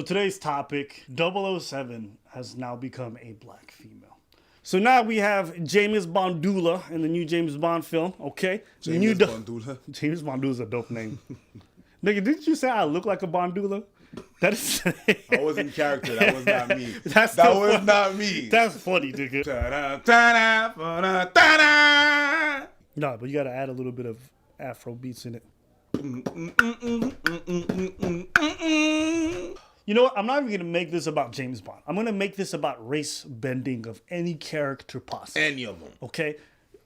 today's topic, 007 has now become a black female. So now we have James Bondula in the new James Bond film, okay? James Bondula? James Bondula's a dope name. Nigga, didn't you say I look like a Bondula? That is... I was in character. That was not me. That was not me. That's funny, nigga. Ta-da, ta-da, ta-da, ta-da. No, but you gotta add a little bit of Afro beats in it. You know what? I'm not even going to make this about James Bond. I'm going to make this about race bending of any character possible. Any of them. Okay?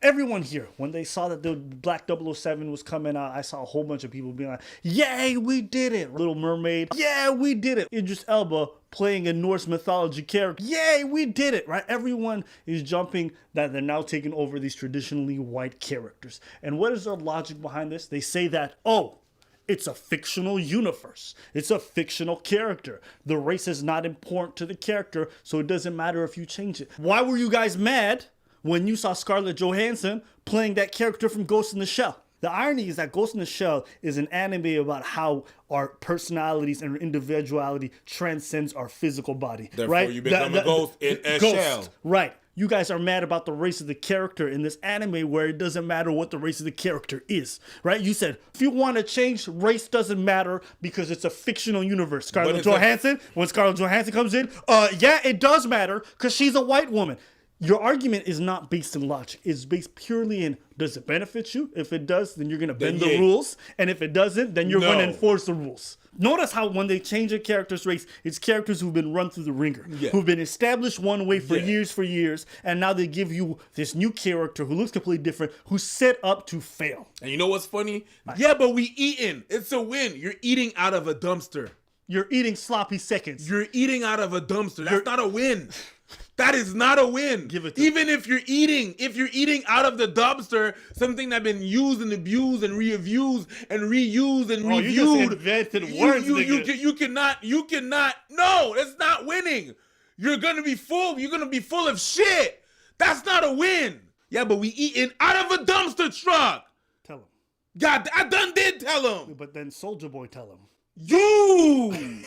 Everyone here, when they saw that the Black 007 was coming out, I saw a whole bunch of people being like, yay, we did it. Little Mermaid, yeah, we did it. Idris Elba playing a Norse mythology character, yay, we did it, right? Everyone is jumping that they're now taking over these traditionally white characters. And what is the logic behind this? They say that, it's a fictional universe. It's a fictional character. The race is not important to the character, so it doesn't matter if you change it. Why were you guys mad when you saw Scarlett Johansson playing that character from Ghost in the Shell? The irony is that Ghost in the Shell is an anime about how our personalities and individuality transcends our physical body. Therefore, right? you become a ghost in a shell. Right. You guys are mad about the race of the character in this anime where it doesn't matter what the race of the character is, right? You said, if you want to change, race doesn't matter because it's a fictional universe. Scarlett Johansson, when Scarlett Johansson comes in, yeah, it does matter because she's a white woman. Your argument is not based in logic. It's based purely in, does it benefit you? If it does, then you're going to bend the rules. And if it doesn't, then you're going to enforce the rules. Notice how when they change a character's race, it's characters who've been run through the ringer, who've been established one way for years, and now they give you this new character who looks completely different, who's set up to fail. And you know what's funny? Yeah, but we eating. It's a win. You're eating out of a dumpster. You're eating sloppy seconds. You're eating out of a dumpster. That's not a win. That is not a win. Even if you're eating out of the dumpster, something that's been used and abused and reused and reused and reviewed. You just invented words, you cannot. No, that's not winning. You're gonna be full. You're gonna be full of shit. That's not a win. Yeah, but we eating out of a dumpster truck. Tell him. God, I done did tell him. But then Soulja Boy tell him. You.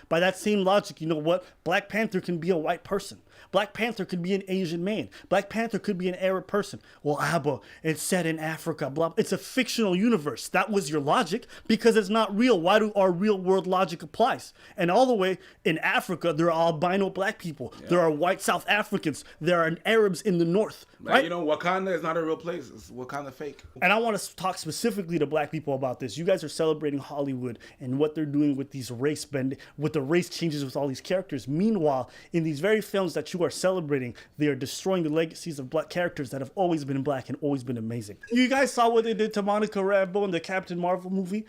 By that same logic, you know what? Black Panther can be a white person. Black Panther could be an Asian man. Black Panther could be an Arab person. Well, Abba, it's set in Africa, blah. It's a fictional universe. That was your logic because it's not real. Why do our real world logic applies? And all the way in Africa, there are albino black people. Yeah. There are white South Africans. There are Arabs in the north. Right? You know, Wakanda is not a real place. It's Wakanda fake. And I want to talk specifically to black people about this. You guys are celebrating Hollywood and what they're doing with these race bending, with the race changes with all these characters. Meanwhile, in these very films that you are celebrating, they are destroying the legacies of black characters that have always been black and always been amazing. You guys saw what they did to Monica Rambeau in the Captain Marvel movie?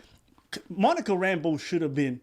Monica Rambeau should have been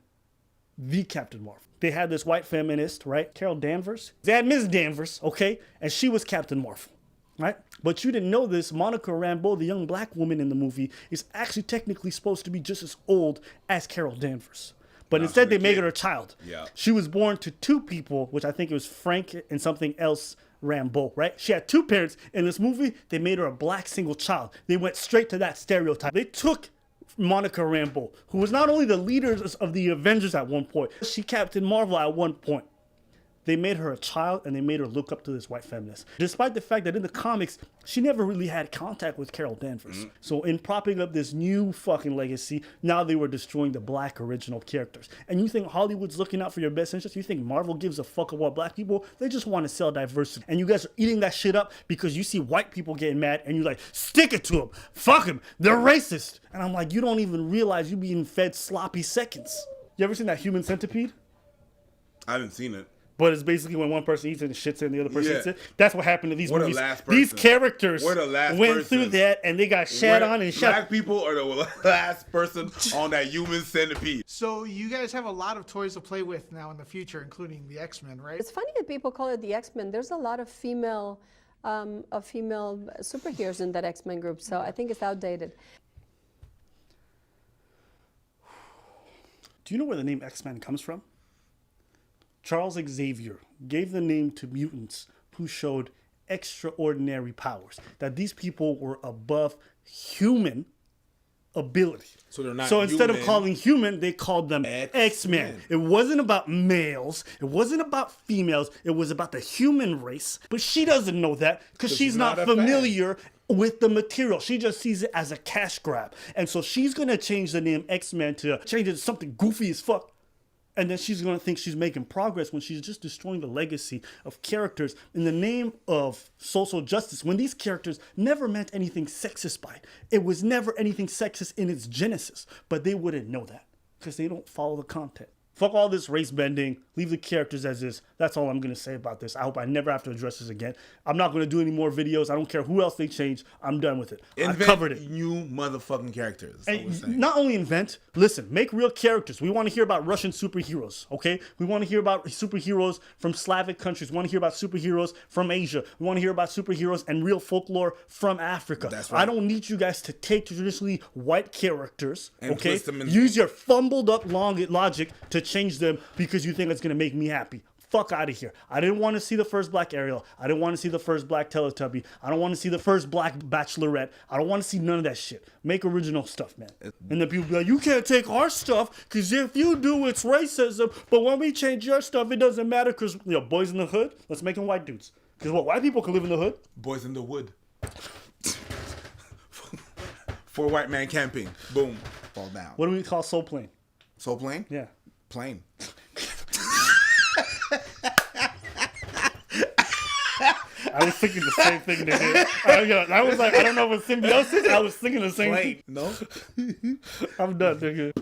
the Captain Marvel. They had this white feminist, right? Carol Danvers. They had Ms. Danvers, okay? And she was Captain Marvel. Right? But you didn't know this. Monica Rambeau, the young black woman in the movie, is actually technically supposed to be just as old as Carol Danvers. But instead, they made her a child. Yeah. She was born to two people, which I think it was Frank and something else Rambeau, right? She had two parents. In this movie, they made her a black single child. They went straight to that stereotype. They took Monica Rambeau, who was not only the leader of the Avengers at one point, she Captain Marvel at one point. They made her a child and they made her look up to this white feminist. Despite the fact that in the comics, she never really had contact with Carol Danvers. So in propping up this new fucking legacy, now they were destroying the black original characters. And you think Hollywood's looking out for your best interest? You think Marvel gives a fuck about black people? They just want to sell diversity. And you guys are eating that shit up because you see white people getting mad and you're like, stick it to them. Fuck them. They're racist. And I'm like, you don't even realize you're being fed sloppy seconds. You ever seen that Human Centipede? I haven't seen it. But it's basically when one person eats it and shits it and the other person eats it. That's what happened to these movies. These characters went through that and they got shat on and shot. Black people are the last person on that Human Centipede. So you guys have a lot of toys to play with now in the future, including the X-Men, right? It's funny that people call it the X-Men. There's a lot of female superheroes in that X-Men group, so I think it's outdated. Do you know where the name X-Men comes from? Charles Xavier gave the name to mutants who showed extraordinary powers. That these people were above human ability. So they're not So instead of human. calling human, they called them X-Men. It wasn't about males. It wasn't about females. It was about the human race. But she doesn't know that because she's not not a fan. familiar with the material. She just sees it as a cash grab. And so she's going to change the name X-Men to change it to something goofy as fuck. And then she's going to think she's making progress when she's just destroying the legacy of characters in the name of social justice, when these characters never meant anything sexist by it. It was never anything sexist in its genesis, but they wouldn't know that because they don't follow the content. Fuck all this race bending. Leave the characters as is. That's all I'm going to say about this. I hope I never have to address this again. I'm not going to do any more videos. I don't care who else they change. I'm done with it. I covered it. New motherfucking characters. That's what we're And saying. not only invent, listen, make real characters. We want to hear about Russian superheroes, okay? We want to hear about superheroes from Slavic countries. We want to hear about superheroes from Asia. We want to hear about superheroes and real folklore from Africa. That's right. I don't need you guys to take traditionally white characters, And okay? twist them in- Use your fumbled up logic to change them because you think it's going to make me happy. Fuck out of here. I didn't want to see the first black Ariel. I didn't want to see the first black Teletubby. I don't want to see the first black Bachelorette. I don't want to see none of that shit. Make original stuff, man. And then people be like, you can't take our stuff because if you do, it's racism. But when we change your stuff, it doesn't matter because, boys in the hood, let's make them white dudes. Because white people can live in the hood. Boys in the wood. For white man camping. Boom. Fall down. What do we call soul plane? Soul plane? Yeah. Plane. I was thinking the same thing, nigga. I was like, I don't know if it's symbiosis. I was thinking the same thing. No? I'm done, nigga.